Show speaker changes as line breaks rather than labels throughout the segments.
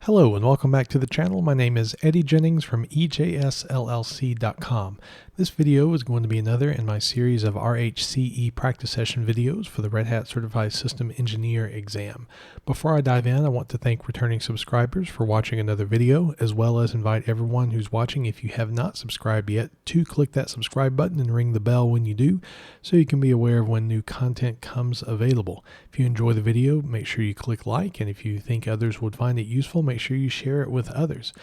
Hello and welcome back to the channel. My name is Eddie Jennings from EJSLLC.com. This video is going to be another in my series of RHCE practice session videos for the Red Hat Certified System Engineer exam. Before I dive in, I want to thank returning subscribers for watching another video, as well as invite everyone who's watching, if you have not subscribed yet, to click that subscribe button and ring the bell when you do, so you can be aware of when new content comes available. If you enjoy the video, make sure you click like, and if you think others would find it useful, make sure you share it with others.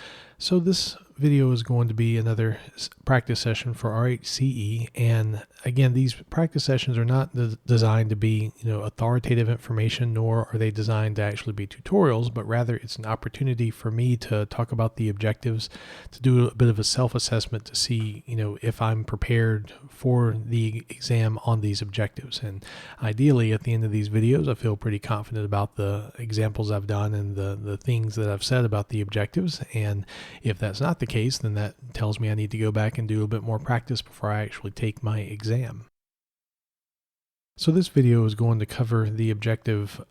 So this video is going to be another practice session for RHCE, and again, these practice sessions are not designed to be, authoritative information, nor are they designed to actually be tutorials, but rather it's an opportunity for me to talk about the objectives, to do a bit of a self-assessment to see, if I'm prepared for the exam on these objectives. And ideally, at the end of these videos, I feel pretty confident about the examples I've done and the things that I've said about the objectives. And if that's not the case, then that tells me I need to go back and do a bit more practice before I actually take my exam. So this video is going to cover the objective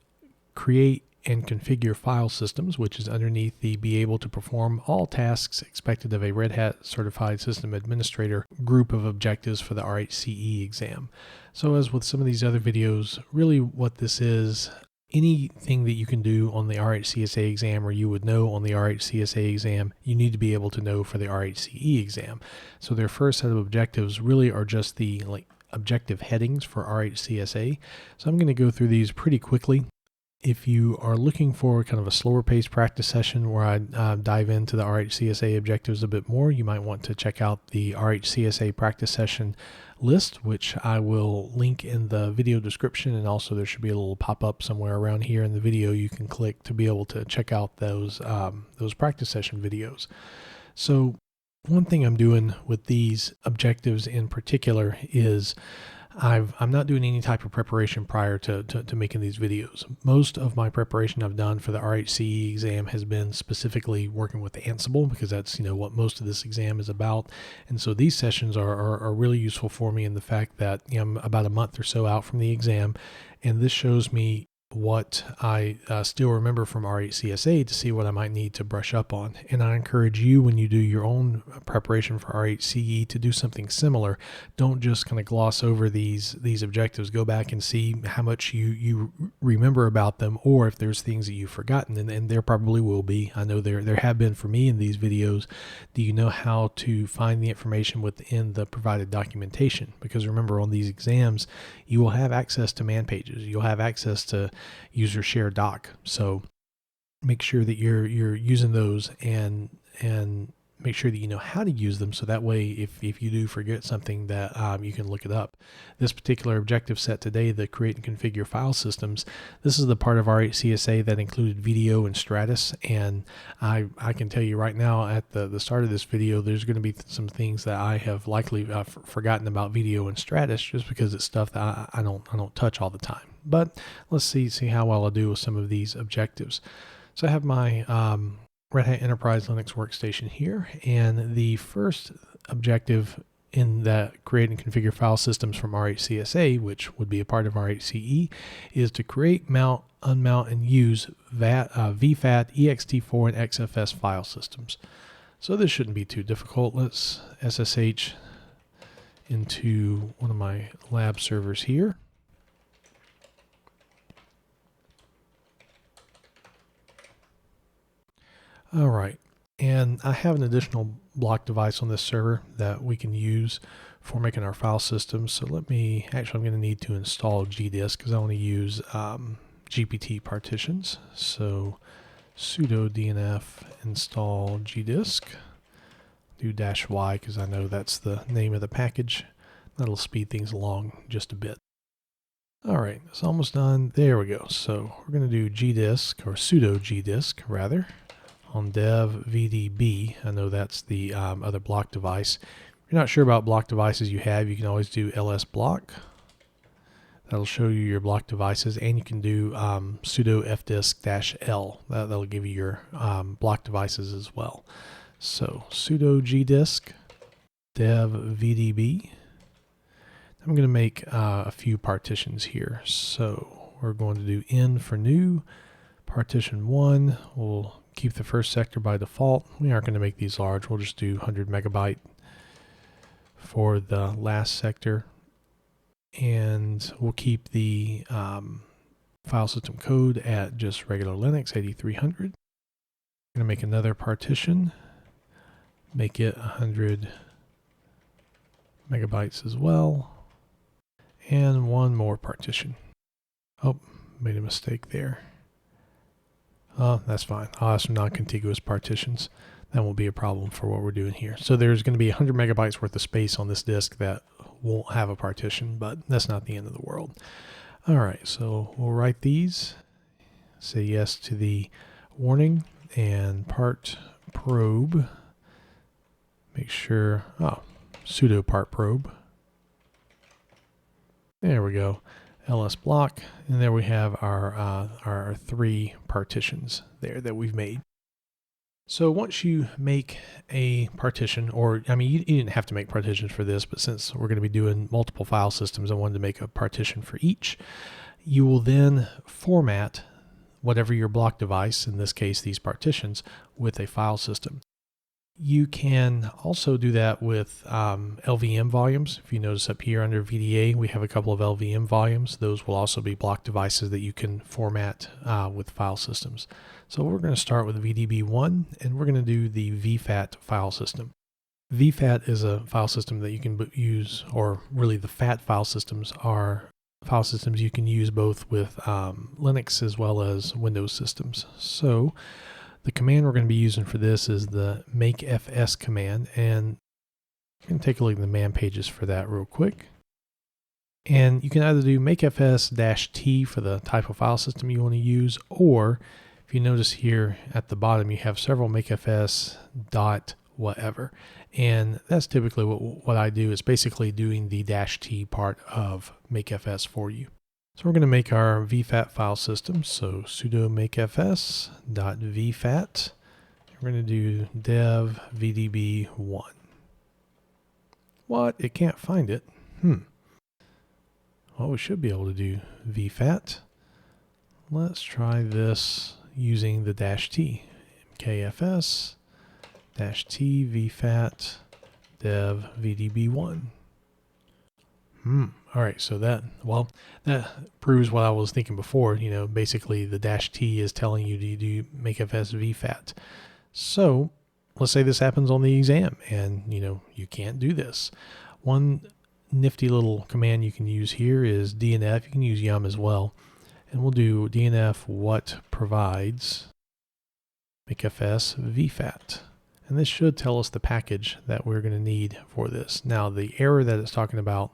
create and configure file systems, which is underneath the be able to perform all tasks expected of a Red Hat Certified System Administrator group of objectives for the RHCE exam. So as with some of these other videos, really what this is, anything that you can do on the RHCSA exam, or you would know on the RHCSA exam, you need to be able to know for the RHCE exam. So their first set of objectives really are just the objective headings for RHCSA. So I'm going to go through these pretty quickly. If you are looking for kind of a slower paced practice session where I dive into the RHCSA objectives a bit more, you might want to check out the RHCSA practice session list, which I will link in the video description, and also there should be a little pop-up somewhere around here in the video you can click to be able to check out those practice session videos. So one thing I'm doing with these objectives in particular is I'm not doing any type of preparation prior to making these videos. Most of my preparation I've done for the RHCE exam has been specifically working with Ansible, because that's what most of this exam is about. And so these sessions are really useful for me in the fact that I'm about a month or so out from the exam, and this shows me what I still remember from RHCSA to see what I might need to brush up on. And I encourage you, when you do your own preparation for RHCE, to do something similar. Don't just kind of gloss over these objectives. Go back and see how much you remember about them, or if there's things that you've forgotten, and there probably will be. I know there have been for me in these videos. Do you know how to find the information within the provided documentation? Because remember, on these exams, you will have access to man pages. You'll have access to user share doc. So make sure that you're using those and make sure that you know how to use them, so that way if you do forget something, that you can look it up. This particular objective set today, the create and configure file systems, this is the part of RHCSA that included VDO and Stratus, and I can tell you right now at the start of this video, there's going to be some things that I have likely forgotten about VDO and Stratus, just because it's stuff that I don't touch all the time. But let's see how well I do with some of these objectives. So I have my Red Hat Enterprise Linux workstation here, and the first objective in that create and configure file systems from RHCSA, which would be a part of RHCE, is to create, mount, unmount, and use vfat, ext4, and xfs file systems. So this shouldn't be too difficult. Let's SSH into one of my lab servers here. All right, and I have an additional block device on this server that we can use for making our file systems. So I'm going to need to install gdisk, because I want to use GPT partitions. So sudo dnf install gdisk, do -y because I know that's the name of the package. That'll speed things along just a bit. All right, it's almost done. There we go. So we're going to do gdisk, or sudo gdisk rather, on dev vdb. I know that's the other block device. If you're not sure about block devices you have, you can always do ls block. That'll show you your block devices, and you can do sudo fdisk-l. That'll give you your block devices as well. So sudo gdisk dev vdb. I'm going to make a few partitions here. So we're going to do n for new, partition 1. We'll keep the first sector by default. We aren't going to make these large. We'll just do 100 megabyte for the last sector. And we'll keep the file system code at just regular Linux 8300. I'm going to make another partition, make it 100 megabytes as well, and one more partition. Oh, made a mistake there. Oh, that's fine. I'll have some non-contiguous partitions. That won't be a problem for what we're doing here. So there's going to be 100 megabytes worth of space on this disk that won't have a partition, but that's not the end of the world. All right, so we'll write these. Say yes to the warning and part probe. Make sure, sudo part probe. There we go. ls block, and there we have our 3 partitions there that we've made. So once you make a partition, or I mean, you didn't have to make partitions for this, but since we're going to be doing multiple file systems, I wanted to make a partition for each. You will then format whatever your block device, in this case these partitions, with a file system. You can also do that with LVM volumes. If you notice up here under VDA, we have a couple of LVM volumes. Those will also be block devices that you can format with file systems. So we're going to start with VDB1, and we're going to do the vfat file system. vfat is a file system that you can use, or really the FAT file systems are file systems you can use both with Linux as well as Windows systems. So the command we're going to be using for this is the makefs command, and you can take a look at the man pages for that real quick. And you can either do makefs-t for the type of file system you want to use, or if you notice here at the bottom, you have several makefs dot whatever. And that's typically what I do. Is basically doing the -t part of makefs for you. So we're going to make our vfat file system. So sudo makefs.vfat. We're going to do dev vdb1. What? It can't find it. Well, we should be able to do vfat. Let's try this using the -t. mkfs -t vfat dev vdb1. All right, so that proves what I was thinking before. You know, basically the -t is telling you to do makefs vfat. So let's say this happens on the exam, and you can't do this. One nifty little command you can use here is dnf. You can use yum as well, and we'll do dnf what provides makefs vfat. And this should tell us the package that we're going to need for this. Now, the error that it's talking about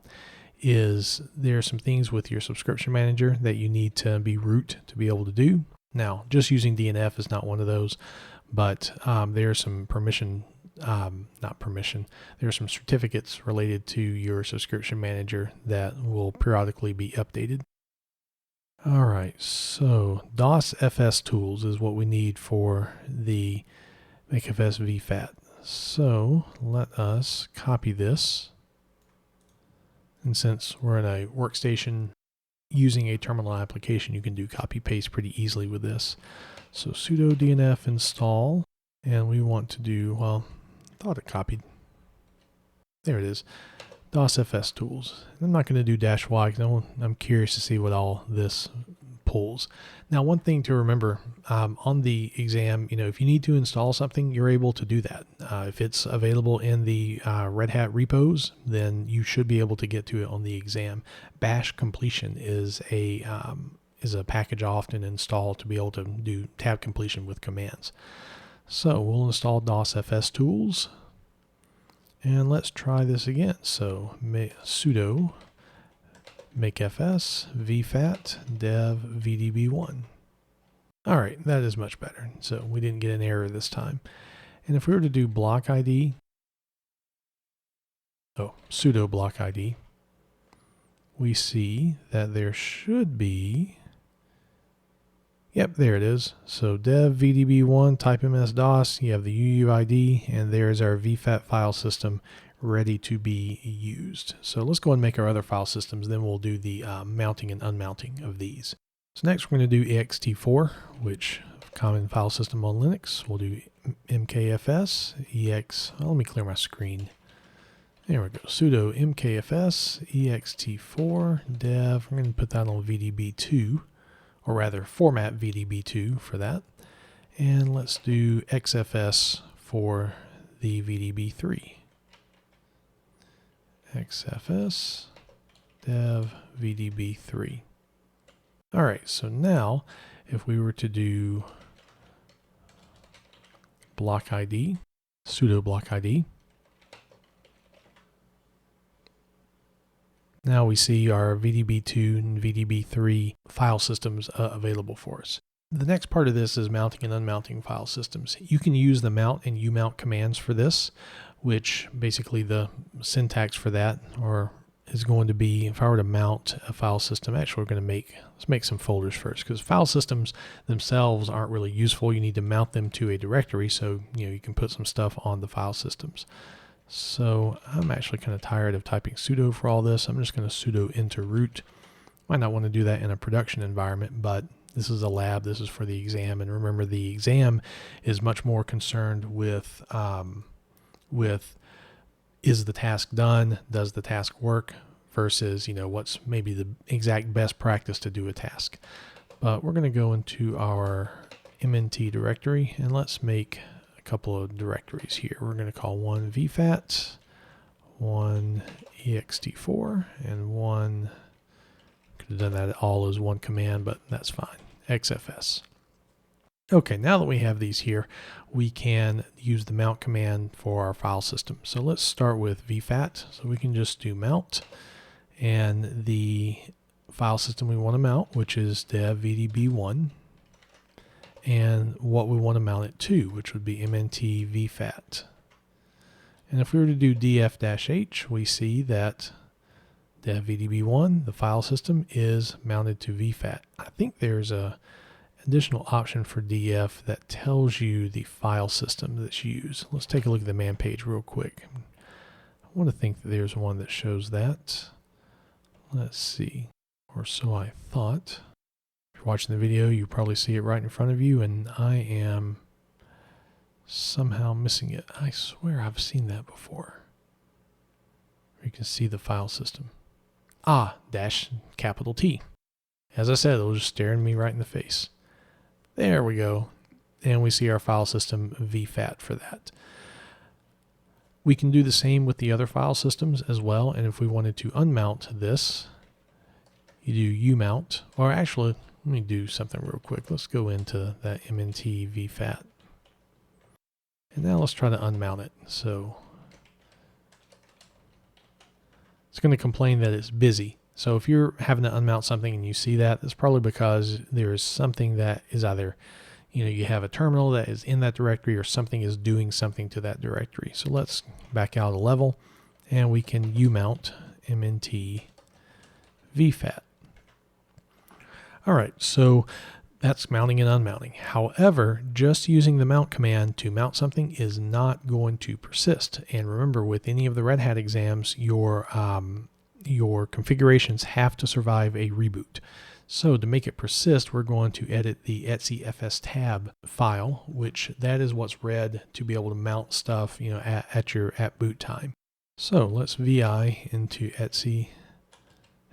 is there are some things with your subscription manager that you need to be root to be able to do. Now, just using DNF is not one of those, but there are some there are some certificates related to your subscription manager that will periodically be updated. All right, so DOS FS tools is what we need for the makefs vfat. So let us copy this. And since we're in a workstation using a terminal application, you can do copy paste pretty easily with this. So sudo dnf install, and we want to do, well, I thought it copied. There it is. DOS FS tools. I'm not going to do -y because I'm curious to see what all this pulls. Now, one thing to remember on the exam, if you need to install something, you're able to do that. If it's available in the Red Hat repos, then you should be able to get to it on the exam. Bash completion is a package I often install to be able to do tab completion with commands. So we'll install DOS FS tools, and let's try this again. So sudo makefs vfat dev vdb1. All right, that is much better. So we didn't get an error this time. And if we were to do block ID, sudo block ID, we see that there should be, yep, there it is. So dev vdb1, type ms-dos, you have the UUID, and there's our vfat file system ready to be used. So let's go and make our other file systems, then we'll do the mounting and unmounting of these. So next we're going to do ext4, which of common file system on Linux. We'll do mkfs ex. Oh, let me clear my screen. There we go. Sudo mkfs ext4 dev. We're going to put that on VDB2, or rather format VDB2 for that. And let's do xfs for the VDB3. xfs dev VDB3. All right, so now if we were to do block ID, sudo block ID, now we see our VDB2 and VDB3 file systems available for us. The next part of this is mounting and unmounting file systems. You can use the mount and umount commands for this, which basically the syntax for that is going to be, if I were to mount a file system, actually we're going to let's make some folders first, because file systems themselves aren't really useful. You need to mount them to a directory so you can put some stuff on the file systems. So I'm actually kind of tired of typing sudo for all this. I'm just going to sudo into root. Might not want to do that in a production environment, but this is a lab. This is for the exam, and remember the exam is much more concerned with is the task done? Does the task work? Versus, what's maybe the exact best practice to do a task. But we're going to go into our mnt directory, and let's make a couple of directories here. We're going to call one vfat, one ext4, and one, could have done that all as one command, but that's fine, xfs. Okay, now that we have these here, we can use the mount command for our file system. So let's start with vfat. So we can just do mount, and the file system we want to mount, which is dev vdb1, and what we want to mount it to, which would be mnt vfat. And if we were to do df-h, we see that dev vdb1, the file system, is mounted to vfat. I think there's a additional option for df that tells you the file system that's used. Let's take a look at the man page real quick. I want to think that there's one that shows that. Let's see, or so I thought. If you're watching the video, you probably see it right in front of you, and I am somehow missing it. I swear I've seen that before. You can see the file system. Dash capital T. As I said, it was just staring me right in the face. There we go. And we see our file system vfat for that. We can do the same with the other file systems as well. And if we wanted to unmount this, you do umount, or actually, let me do something real quick. Let's go into that mnt vfat. And now let's try to unmount it. So it's going to complain that it's busy. So if you're having to unmount something and you see that, it's probably because there is something that is either, you have a terminal that is in that directory, or something is doing something to that directory. So let's back out a level, and we can umount mnt vfat. All right, so that's mounting and unmounting. However, just using the mount command to mount something is not going to persist. And remember, with any of the Red Hat exams, your configurations have to survive a reboot. So to make it persist, we're going to edit the etc fstab file, which that is what's read to be able to mount stuff, at boot time. So let's vi into etc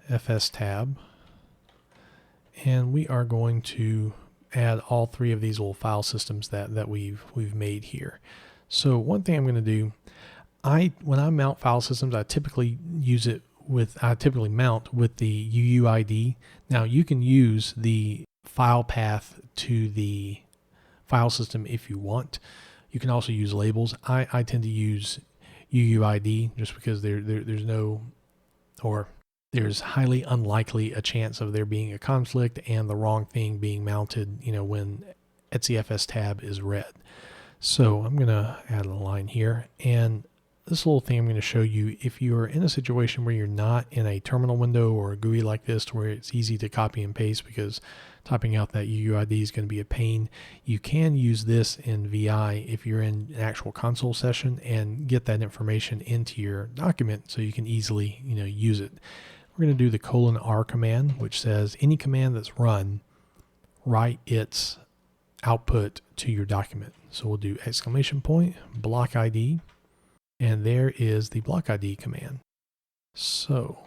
fstab, and we are going to add all three of these little file systems that we've made here. So one thing I'm going to do, when I mount file systems, I typically mount with the UUID. Now you can use the file path to the file system if you want. You can also use labels. I tend to use UUID just because there's highly unlikely a chance of there being a conflict and the wrong thing being mounted, when etc fstab is read. So I'm going to add a line here, and this little thing I'm going to show you, if you're in a situation where you're not in a terminal window or a GUI like this, where it's easy to copy and paste because typing out that UUID is going to be a pain, you can use this in VI if you're in an actual console session and get that information into your document so you can easily, use it. We're going to do the :R command, which says any command that's run, write its output to your document. So we'll do exclamation point, block ID, and there is the block ID command. So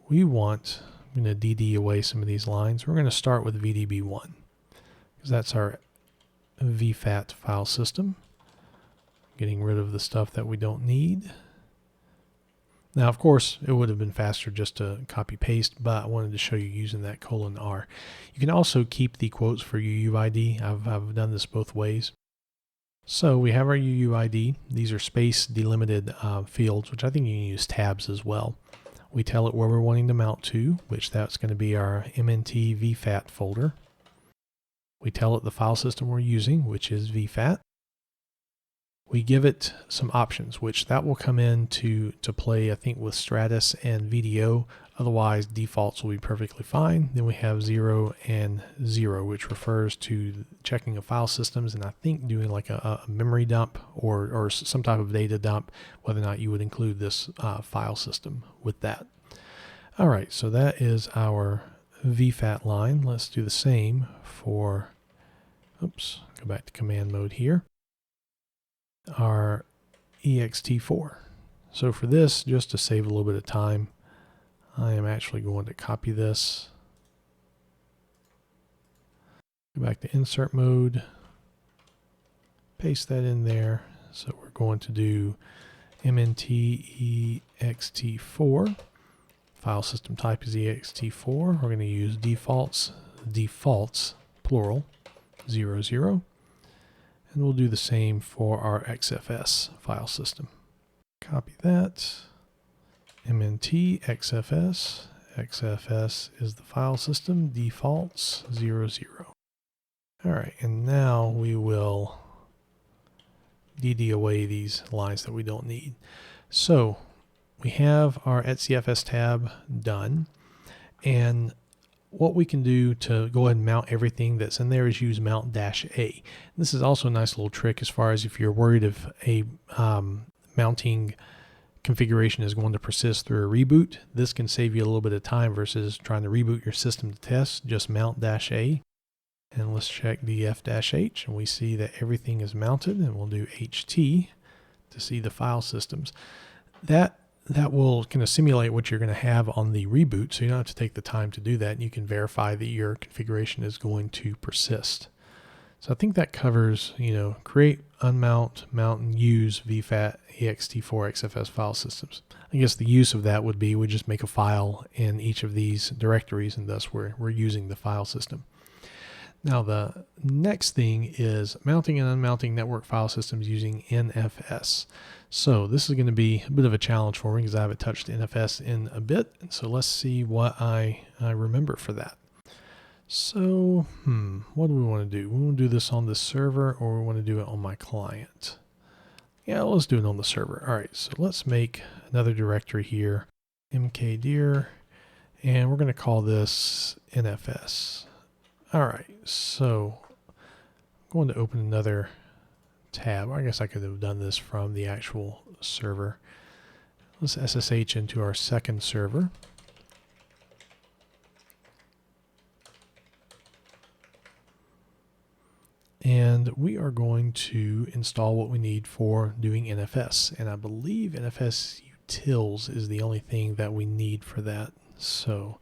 we want, I'm going to DD away some of these lines. We're going to start with VDB1 because that's our vfat file system. Getting rid of the stuff that we don't need. Now, of course, it would have been faster just to copy paste, but I wanted to show you using that :R. You can also keep the quotes for UUID. I've done this both ways. So we have our UUID. These are space delimited fields, which I think you can use tabs as well. We tell it where we're wanting to mount to, which that's going to be our MNT vfat folder. We tell it the file system we're using, which is vfat. We give it some options, which that will come in to play, I think, with Stratus and VDO. Otherwise, defaults will be perfectly fine. Then we have 0 and 0, which refers to checking of file systems, and I think doing like a memory dump or some type of data dump, whether or not you would include this file system with that. All right, so that is our vfat line. Let's do the same for, oops, go back to command mode here. Our ext4. So for this, just to save a little bit of time, I am actually going to copy this, go back to insert mode, paste that in there. So we're going to do mnt ext4. File system type is ext4. We're going to use defaults, plural, 0, 0. And we'll do the same for our XFS file system. Copy that. MNT XFS. XFS is the file system. Defaults 0, 0. All right, and now we will DD away these lines that we don't need. So we have our etcfs tab done, and what we can do to go ahead and mount everything that's in there is use mount-A. This is also a nice little trick as far as if you're worried if a mounting configuration is going to persist through a reboot. This can save you a little bit of time versus trying to reboot your system to test. Just mount-A, and let's check df-h, and we see that everything is mounted, and we'll do ht to see the file systems. That will kind of simulate what you're going to have on the reboot, so you don't have to take the time to do that, and you can verify that your configuration is going to persist. So I think that covers, create, unmount, mount, and use vfat, ext4, XFS file systems. I guess the use of that would be we just make a file in each of these directories, and thus we're using the file system. Now the next thing is mounting and unmounting network file systems using NFS. So this is going to be a bit of a challenge for me because I haven't touched NFS in a bit. So let's see what I remember for that. So, what do we want to do? We want to do this on the server, or we want to do it on my client? Yeah, let's do it on the server. All right, so let's make another directory here, mkdir, and we're going to call this NFS. All right, so I'm going to open another tab. I guess I could have done this from the actual server. Let's SSH into our second server. And we are going to install what we need for doing NFS. And I believe NFS utils is the only thing that we need for that. So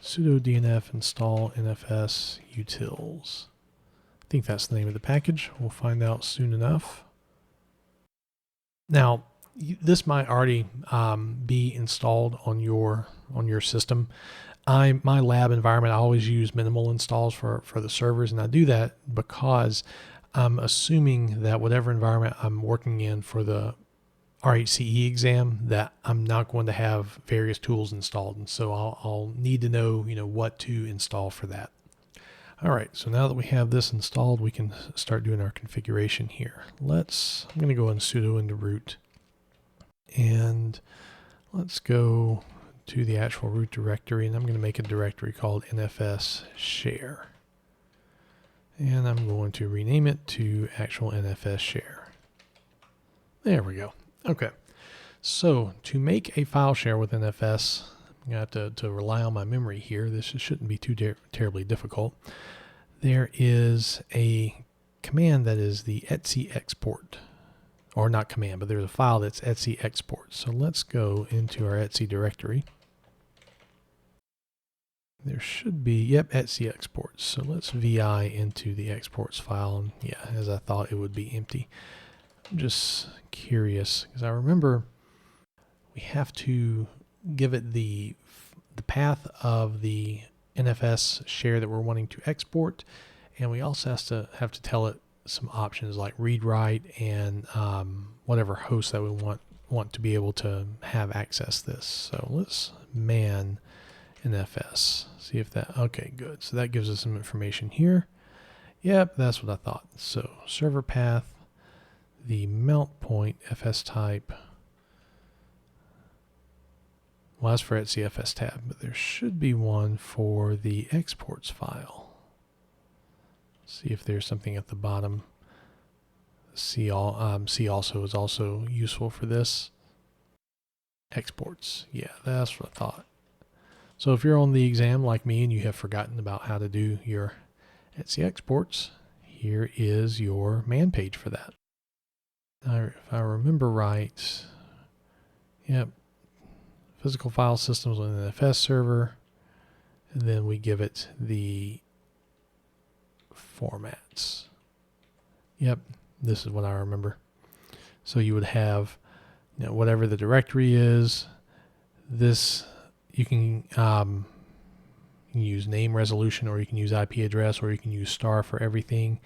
sudo dnf install NFS utils. I think that's the name of the package. We'll find out soon enough. Now, this might already be installed on your system. My lab environment, I always use minimal installs for the servers, and I do that because I'm assuming that whatever environment I'm working in for the RHCE exam, that I'm not going to have various tools installed, and so I'll need to know what to install for that. All right, so now that we have this installed, we can start doing our configuration here. I'm going to go and sudo into root, and let's go to the actual root directory, and I'm going to make a directory called NFS share. And I'm going to rename it to actual NFS share. There we go. Okay. So to make a file share with NFS, I'm going to have to rely on my memory here. This shouldn't be too terribly difficult. There is a command that is the RHCE export. Or not command, but there's a file that's RHCE export. So let's go into our RHCE directory. There should be, yep, RHCE exports. So let's VI into the exports file. And yeah, as I thought, it would be empty. I'm just curious because I remember we have to give it the path of the NFS share that we're wanting to export. And we also have to tell it some options like read write and whatever host that we want to be able to have access this. So let's man NFS, see if that, okay, good. So that gives us some information here. Yep, that's what I thought. So server path, the mount point, FS type. Well, that's for RHCE FS tab, but there should be one for the exports file. See if there's something at the bottom. C also is also useful for this. Exports. Yeah, that's what I thought. So if you're on the exam like me and you have forgotten about how to do your RHCE exports, here is your man page for that. Now, if I remember right, yep, physical file systems with an FS server, and then we give it the formats. Yep, this is what I remember. So you would have, you know, whatever the directory is. This you can use name resolution, or you can use IP address, or you can use star for everything.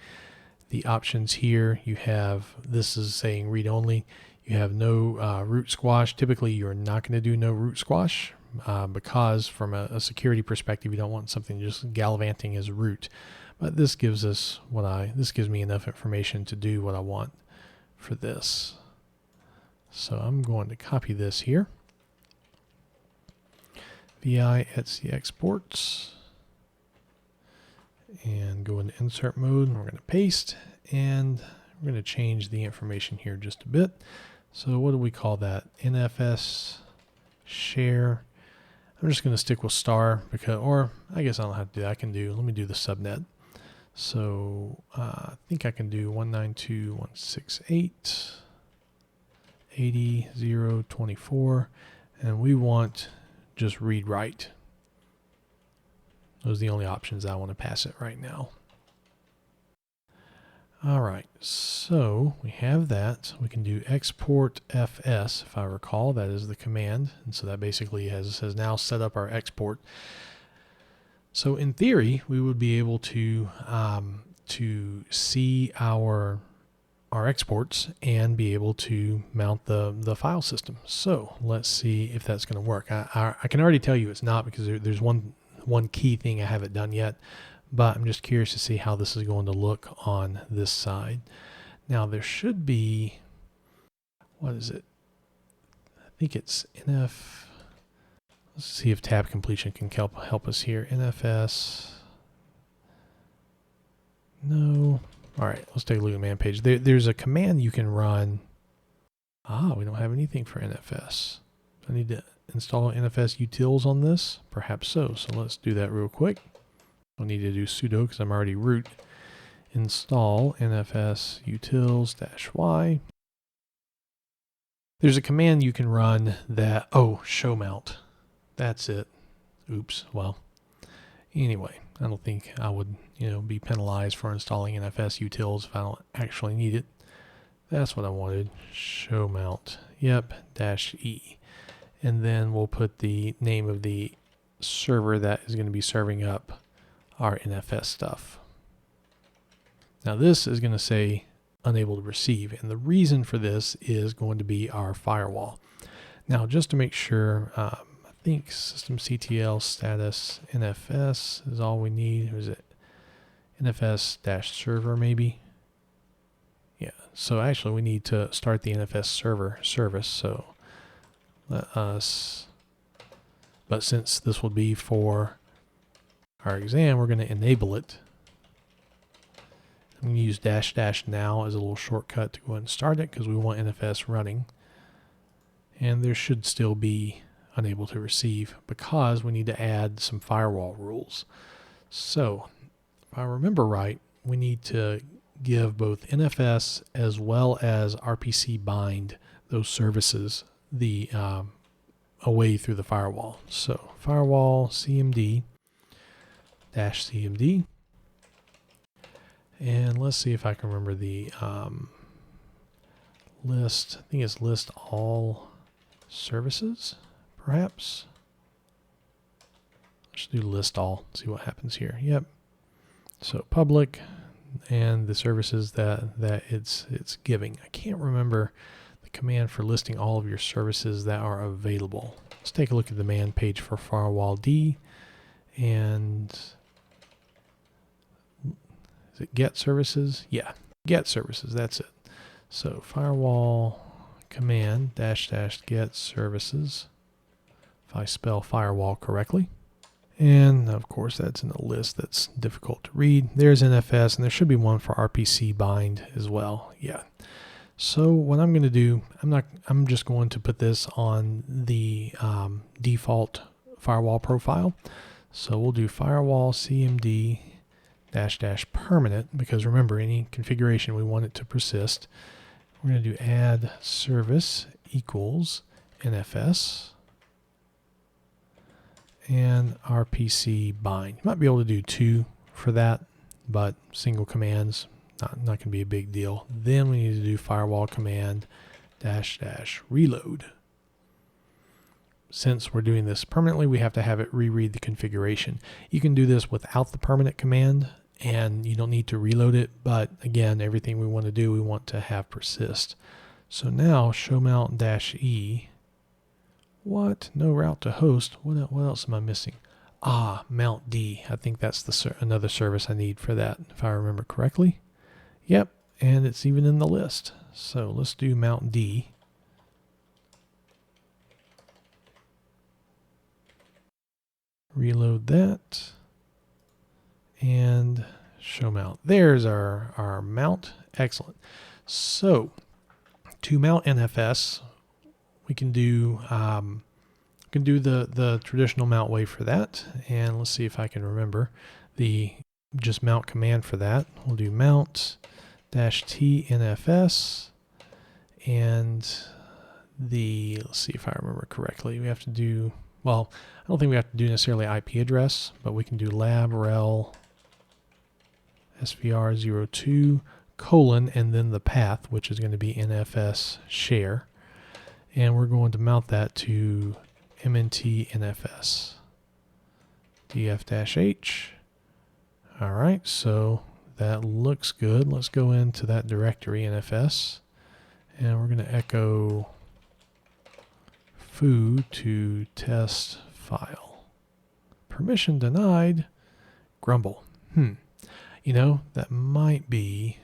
The options here, you have, this is saying read only. You have no root squash. Typically, you're not going to do no root squash because from a security perspective, you don't want something just gallivanting as root. But this gives us this gives me enough information to do what I want for this. So I'm going to copy this here. VI RHCE exports. And go into insert mode, and we're going to paste, and we're going to change the information here just a bit. So what do we call that? NFS share. I'm just going to stick with star because, or I guess I don't have to do that. Let me do the subnet. So I think I can do 192.168.80.0.24, and we want just read write. Those are the only options I want to pass it right now. All right, so we have that. We can do export FS, if I recall. That is the command, and so that basically has now set up our export. So in theory, we would be able to see our exports and be able to mount the file system. So let's see if that's going to work. I can already tell you it's not, because there's one key thing I haven't done yet, but I'm just curious to see how this is going to look on this side. Now there should be, what is it? I think it's NF. Let's see if tab completion can help us here. NFS. No. All right, let's take a look at the man page. There's a command you can run. We don't have anything for NFS. I need to install NFS utils on this. Perhaps so. So let's do that real quick. I'll need to do sudo because I'm already root. Install NFS utils-y. There's a command you can run that, show mount. That's it. Oops. Well, anyway, I don't think I would, be penalized for installing NFS utils if I don't actually need it. That's what I wanted. Show mount. Yep. -e. And then we'll put the name of the server that is going to be serving up our NFS stuff. Now this is going to say unable to receive, and the reason for this is going to be our firewall. Now just to make sure, I think systemctl status NFS is all we need. Or is it NFS-server maybe? Yeah, so actually we need to start the NFS server service, so let us, but since this will be for our exam, we're going to enable it. I'm going to use -- now as a little shortcut to go ahead and start it because we want NFS running. And there should still be unable to receive because we need to add some firewall rules. So if I remember right, we need to give both NFS as well as RPC bind those services the away through the firewall. So firewall CMD dash CMD, and let's see if I can remember the list. I think it's list all services, perhaps. Let's do list all, see what happens here. Yep. So public and the services that it's giving. I can't remember the command for listing all of your services that are available. Let's take a look at the man page for firewall D, and is it get services? Yeah, get services, that's it. So firewall command dash get services, if I spell firewall correctly. And of course that's in a list that's difficult to read. There's NFS, and there should be one for RPC bind as well. Yeah. So what I'm going to do, I'm just going to put this on the default firewall profile. So we'll do firewall CMD dash permanent, because remember, any configuration we want it to persist. We're going to do add service equals NFS and RPC bind. You might be able to do 2 for that, but single commands, not going to be a big deal. Then we need to do firewall command dash reload. Since we're doing this permanently, we have to have it reread the configuration. You can do this without the permanent command, and you don't need to reload it, but again, everything we want to do, we want to have persist. So now show mount dash E. What? No route to host. What else am I missing? Ah, mount D. I think that's another service I need for that, if I remember correctly. Yep, and it's even in the list. So let's do mount D. Reload that. And show mount. There's our mount. Excellent. So to mount NFS, we can do the traditional mount way for that. And let's see if I can remember the just mount command for that. We'll do mount dash T NFS, and let's see if I remember correctly. We have to do, well, I don't think we have to do necessarily IP address, but we can do lab rel svr02 colon and then the path, which is going to be NFS share. And we're going to mount that to MNT NFS df-h. All right, so that looks good. Let's go into that directory NFS, and we're going to echo foo to test file. Permission denied. Grumble. You know, that might be,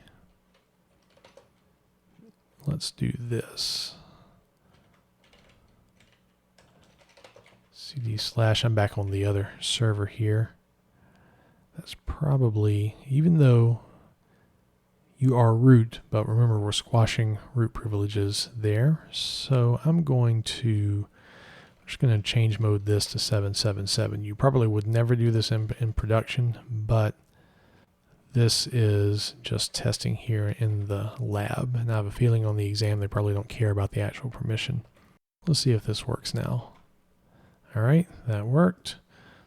let's do this. CD / I'm back on the other server here. That's probably, even though you are root, but remember we're squashing root privileges there. So I'm just going to change mode this to 777. You probably would never do this in production, but this is just testing here in the lab. And I have a feeling on the exam they probably don't care about the actual permission. Let's see if this works now. All right, that worked.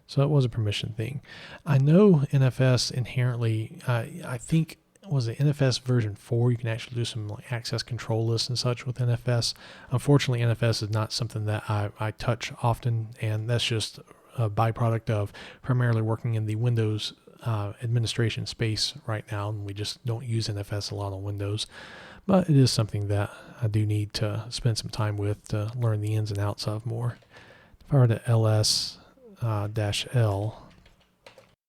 So it was a permission thing. I know NFS inherently, I think, was it NFS version 4? You can actually do some like access control lists and such with NFS. Unfortunately, NFS is not something that I touch often, and that's just a byproduct of primarily working in the Windows administration space right now, and we just don't use NFS a lot on Windows. But it is something that I do need to spend some time with to learn the ins and outs of more. If I were to ls -l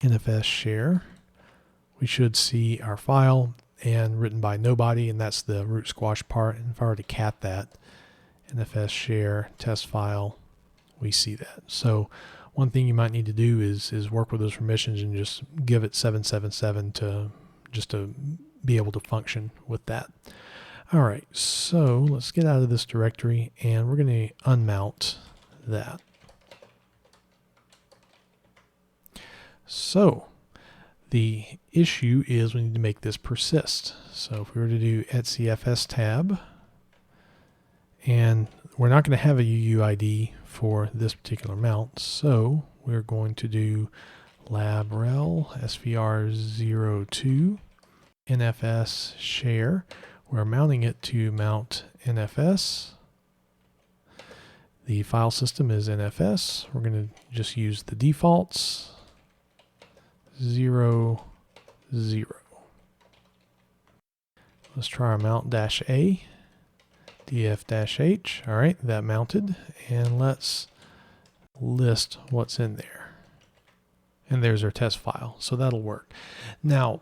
NFS share, we should see our file and written by nobody, and that's the root squash part. And if I were to cat that, NFS share test file, we see that. So one thing you might need to do is work with those permissions and just give it 777 to be able to function with that. All right, so let's get out of this directory, and we're going to unmount that. So The issue is we need to make this persist. So if we were to do etcfs tab, and we're not going to have a UUID for this particular mount, so we're going to do labrel svr02 nfs share. We're mounting it to mount NFS. The file system is NFS. We're going to just use the defaults 0, 0. Let's try our mount -A, df-h. All right, that mounted, and let's list what's in there. And there's our test file, so that'll work. Now,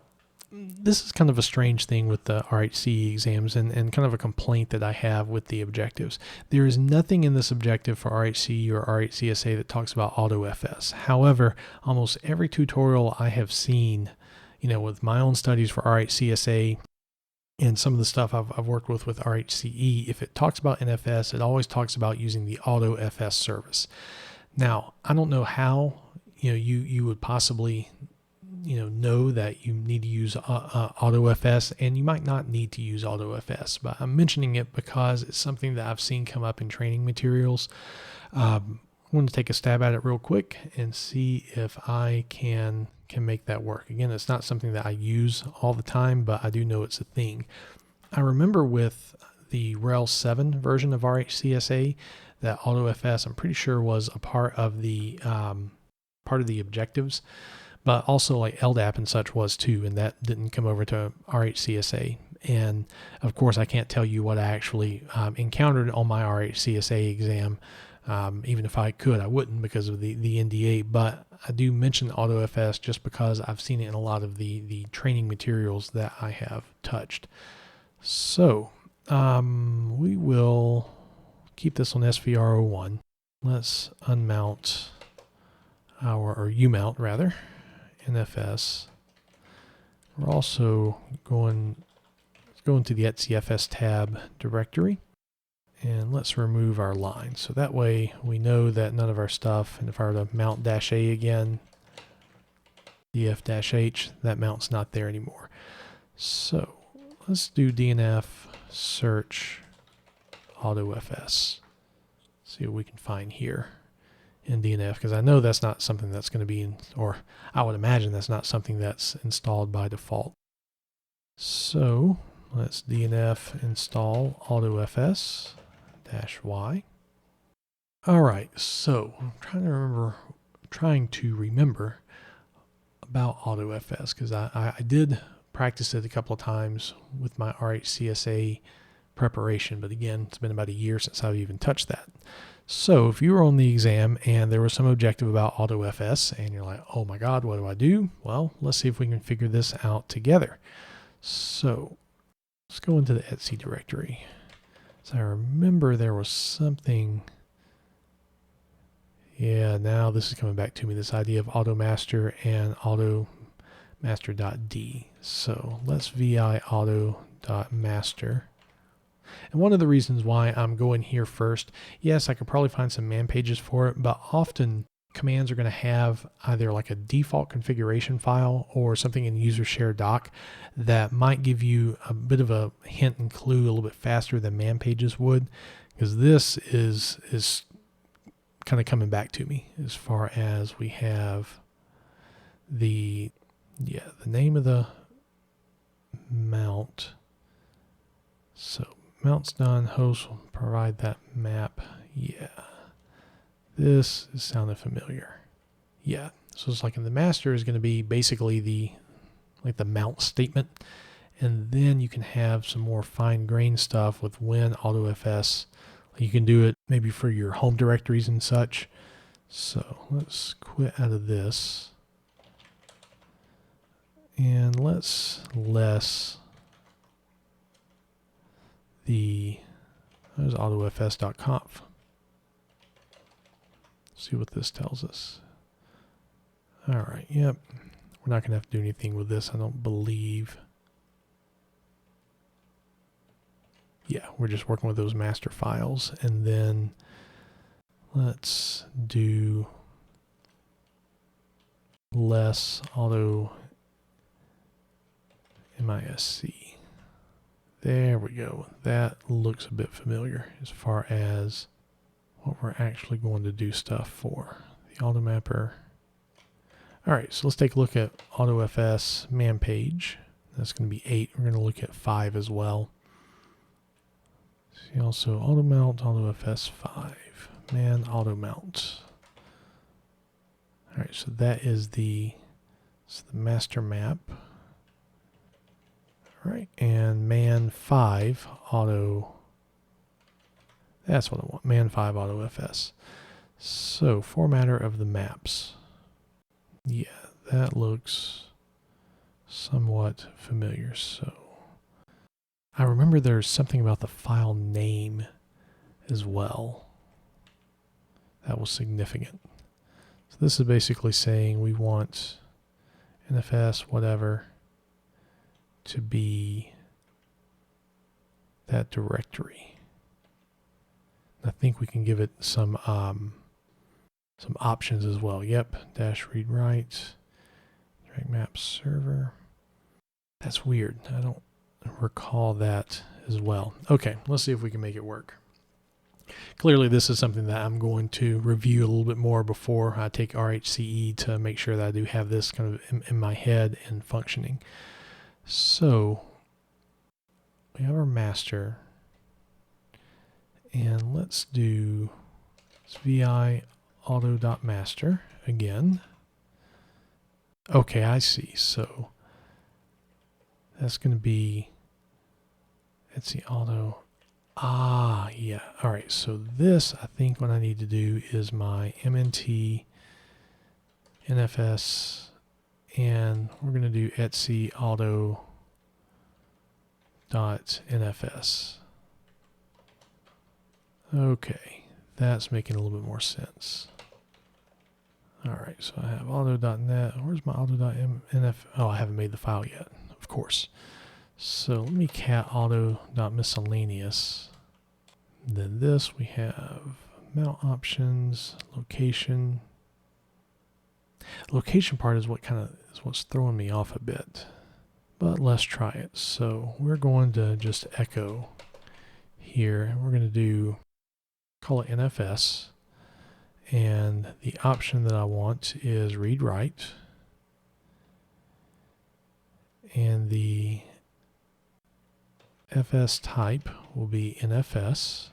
this is kind of a strange thing with the RHCE exams and kind of a complaint that I have with the objectives. There is nothing in this objective for RHCE or RHCSA that talks about AutoFS. However, almost every tutorial I have seen, with my own studies for RHCSA and some of the stuff I've worked with RHCE, if it talks about NFS, it always talks about using the AutoFS service. Now, I don't know how you would possibly know that you need to use AutoFS, and you might not need to use AutoFS, but I'm mentioning it because it's something that I've seen come up in training materials. I want to take a stab at it real quick and see if I can make that work. Again, it's not something that I use all the time, but I do know it's a thing. I remember with the RHEL 7 version of RHCSA that AutoFS, I'm pretty sure, was a part of the objectives. But also like LDAP and such was too, and that didn't come over to RHCSA. And of course, I can't tell you what I actually encountered on my RHCSA exam. Even if I could, I wouldn't because of the NDA. But I do mention AutoFS just because I've seen it in a lot of the training materials that I have touched. So we will keep this on SVR01. Let's unmount or umount rather. NFS. We're also going to the etcfs tab directory, and let's remove our line. So that way we know that none of our stuff, and if I were to mount -A again, df-h, that mount's not there anymore. So let's do DNF search AutoFS. See what we can find here in DNF, because I know that's not something that's going to be or I would imagine that's not something that's installed by default. So let's DNF install AutoFS -y. All right, so I'm trying to remember about AutoFS, because I did practice it a couple of times with my RHCSA preparation, but again, it's been about a year since I've even touched that. So if you were on the exam and there was some objective about AutoFS and you're like, oh my God, what do I do? Well, let's see if we can figure this out together. So let's go into the etc directory. So I remember there was something. Yeah, now this is coming back to me, this idea of automaster and automaster.d. So let's vi auto.master. And one of the reasons why I'm going here first, yes, I could probably find some man pages for it, but often commands are going to have either like a default configuration file or something in user share doc that might give you a bit of a hint and clue a little bit faster than man pages would, because this is kind of coming back to me as far as we have the name of the mount. So mount's done, host will provide that map. Yeah, this is sounding familiar. Yeah, so it's like in the master is going to be basically the mount statement, and then you can have some more fine-grained stuff with when AutoFS. You can do it maybe for your home directories and such. So let's quit out of this, and let's there's autofs.conf. See what this tells us. All right, yep. We're not going to have to do anything with this, I don't believe. Yeah, we're just working with those master files. And then let's do less auto MISC. There we go. That looks a bit familiar as far as what we're actually going to do stuff for. The automapper. All right, so let's take a look at AutoFS man page. That's going to be 8. We're going to look at 5 as well. See also automount, AutoFS 5, man automount. All right, so that is the master map. All right, and man 5 auto. That's what I want, man 5 AutoFS. So formatter of the maps. Yeah, that looks somewhat familiar. So I remember there's something about the file name as well. That was significant. So this is basically saying we want NFS whatever to be that directory. I think we can give it some options as well. Yep, dash read write, drag map server. That's weird. I don't recall that as well. Okay, let's see if we can make it work. Clearly this is something that I'm going to review a little bit more before I take RHCE to make sure that I do have this kind of in my head and functioning. So we have our master, and let's do vi auto.master again. Okay, I see. So that's going to be, let's see, auto. Ah, yeah. All right. So this, I think what I need to do is my mnt nfs, and we're going to do etc auto dot nfs. Okay, that's making a little bit more sense. All right, so I have auto.net. Where's my auto.nf? Oh, I haven't made the file yet, of course. So let me cat auto.miscellaneous. Then this, we have mount options, location. Location part is what kind of is what's throwing me off a bit. But let's try it. So we're going to just echo here. We're going to do, call it NFS. And the option that I want is read write. And the FS type will be NFS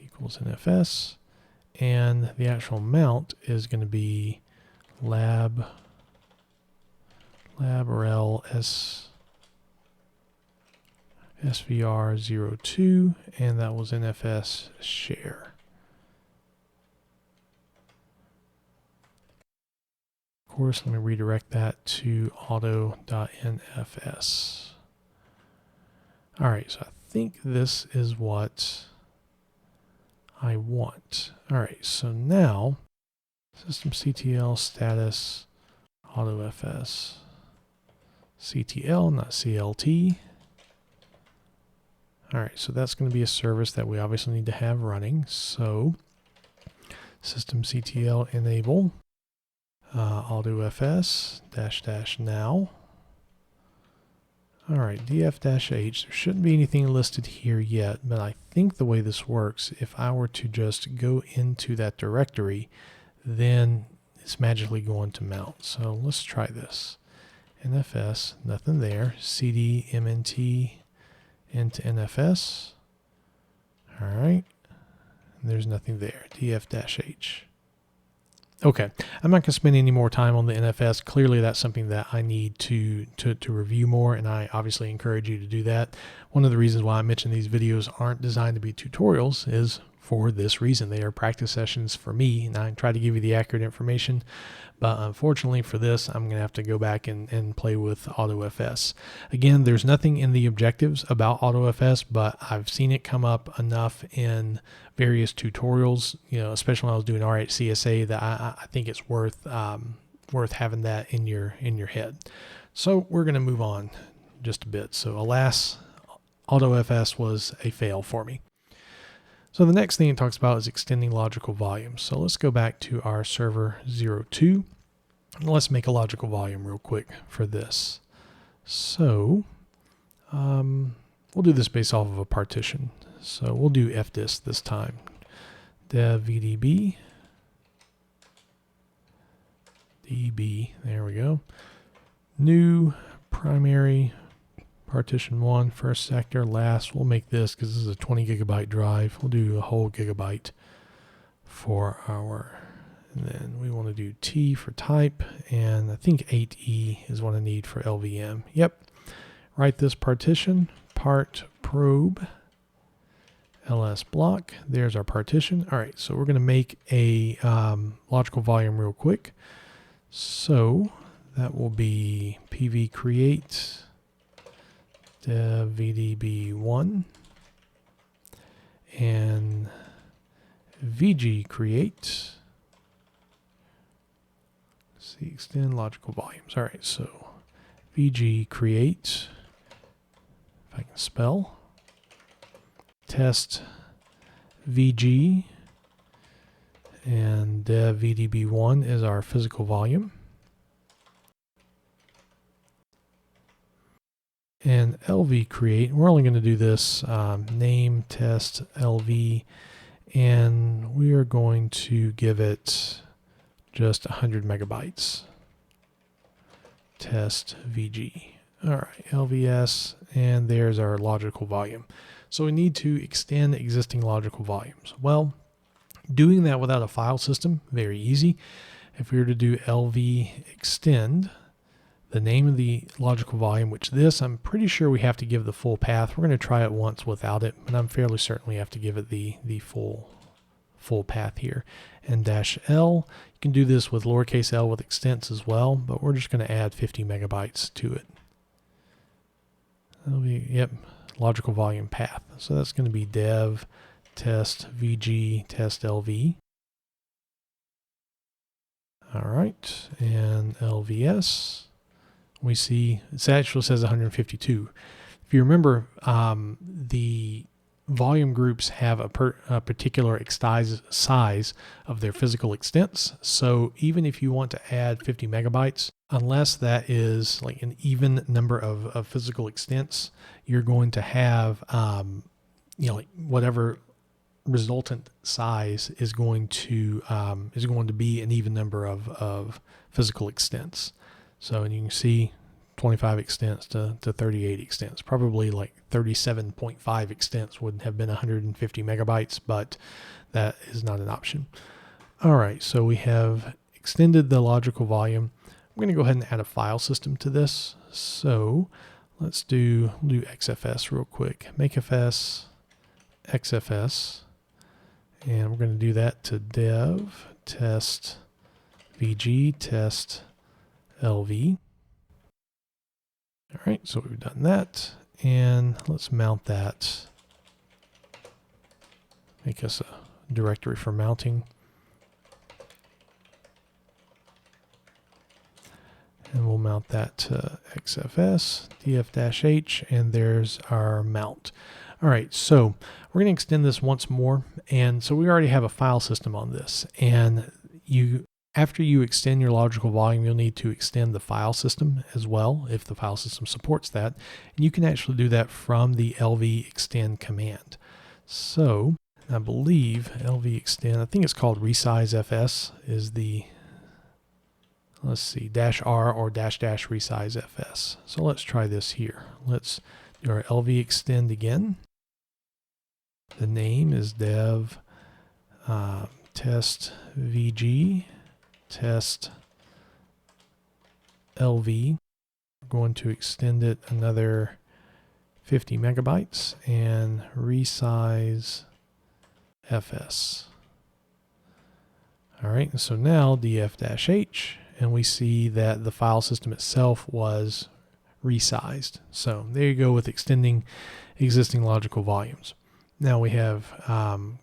equals NFS. And the actual mount is going to be lab rel svr02, and that was NFS share. Of course, let me redirect that to auto.nfs. All right, so I think this is what I want. All right, so now systemctl status autofs ctl, not clt. All right, so that's going to be a service that we obviously need to have running. So systemctl enable autofs -- now. All right, df-h. There shouldn't be anything listed here yet, but I think the way this works, if I were to just go into that directory, then it's magically going to mount. So let's try this. NFS, nothing there. cd mnt into NFS. All right, and there's nothing there. df-h. Okay, I'm not going to spend any more time on the NFS. Clearly, that's something that I need to review more, and I obviously encourage you to do that. One of the reasons why I mentioned these videos aren't designed to be tutorials is for this reason. They are practice sessions for me, and I try to give you the accurate information. But unfortunately for this, I'm going to have to go back and play with AutoFS. Again, there's nothing in the objectives about AutoFS, but I've seen it come up enough in various tutorials, especially when I was doing RHCSA, that I think it's worth having that in your head. So we're going to move on just a bit. So alas, AutoFS was a fail for me. So the next thing it talks about is extending logical volumes. So let's go back to our server 02. Let's make a logical volume real quick for this. So we'll do this based off of a partition. So we'll do fdist this time. Dev vdb db, there we go. New primary partition 1, first sector, last. We'll make this because this is a 20 gigabyte drive. We'll do a whole gigabyte for our, and then we want to do T for type, and I think 8E is what I need for LVM. Yep. Write this partition, part probe, ls block. There's our partition. All right, so we're going to make a logical volume real quick. So that will be pv create dev vdb1 and vg create. Let's see, extend logical volumes. All right, so vg create, if I can spell, test vg, and dev vdb1 is our physical volume. And lv create, we're only going to do this name test lv, and we are going to give it just 100 megabytes. Test vg. All right, lvs, and there's our logical volume. So we need to extend existing logical volumes. Well, doing that without a file system, very easy. If we were to do lv extend, the name of the logical volume, which this, I'm pretty sure we have to give the full path. We're going to try it once without it, but I'm fairly certain we have to give it the full path here. And -l, you can do this with lowercase l with extents as well, but we're just going to add 50 megabytes to it. That'll be, yep, logical volume path. So that's going to be dev test vg test lv. All right, and lvs. We see it actually says 152. If you remember, the volume groups have a particular size of their physical extents. So even if you want to add 50 megabytes, unless that is like an even number of physical extents, you're going to have, like whatever resultant size is going to be an even number of physical extents. So, and you can see 25 extents to 38 extents. Probably like 37.5 extents would have been 150 megabytes, but that is not an option. All right, so we have extended the logical volume. I'm going to go ahead and add a file system to this. So let's do XFS real quick. Makefs, XFS, and we're going to do that to dev test vg test lv. All right, so we've done that, and let's mount that. Make us a directory for mounting. And we'll mount that to XFS, df-h, and there's our mount. All right, so we're going to extend this once more, and so we already have a file system on this, and after you extend your logical volume, you'll need to extend the file system as well, if the file system supports that. And you can actually do that from the lv extend command. So I believe lv extend, I think it's called resize fs, is the, let's see, -r or -- resize fs. So let's try this here. Let's do our lv extend again. The name is dev test vg test LV. We're going to extend it another 50 megabytes and resize FS. All right, so now df-h, and we see that the file system itself was resized. So there you go with extending existing logical volumes. Now we have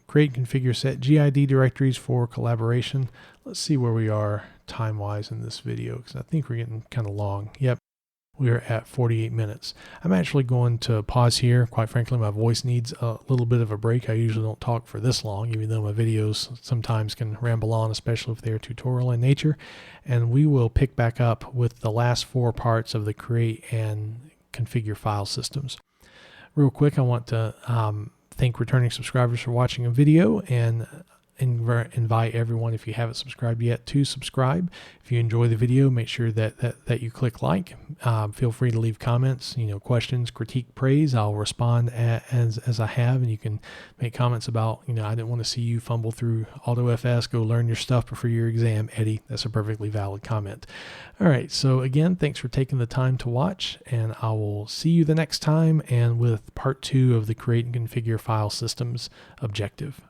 create, configure, set GID directories for collaboration. Let's see where we are time-wise in this video, because I think we're getting kind of long. Yep, we're at 48 minutes. I'm actually going to pause here. Quite frankly, my voice needs a little bit of a break. I usually don't talk for this long, even though my videos sometimes can ramble on, especially if they're tutorial in nature. And we will pick back up with the last 4 parts of the create and configure file systems. Real quick, I want to thank returning subscribers for watching a video, and invite everyone, if you haven't subscribed yet, to subscribe. If you enjoy the video, make sure that you click like. Feel free to leave comments, questions, critique, praise. I'll respond as I have, and you can make comments about, I didn't want to see you fumble through AutoFS. Go learn your stuff before your exam, Eddie. That's a perfectly valid comment. All right, so again, thanks for taking the time to watch, and I will see you the next time, and with part 2 of the create and configure file systems objective.